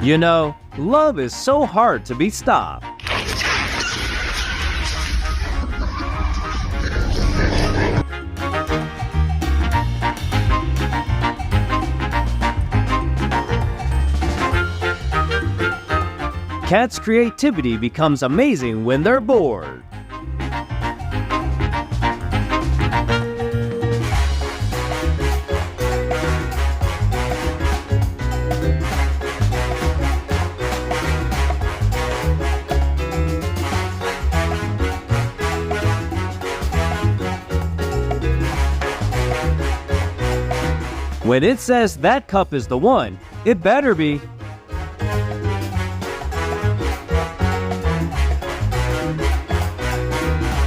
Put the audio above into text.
You know, love is so hard to be stopped. Cats' creativity becomes amazing when they're bored. When it says that cup is the one, it better be.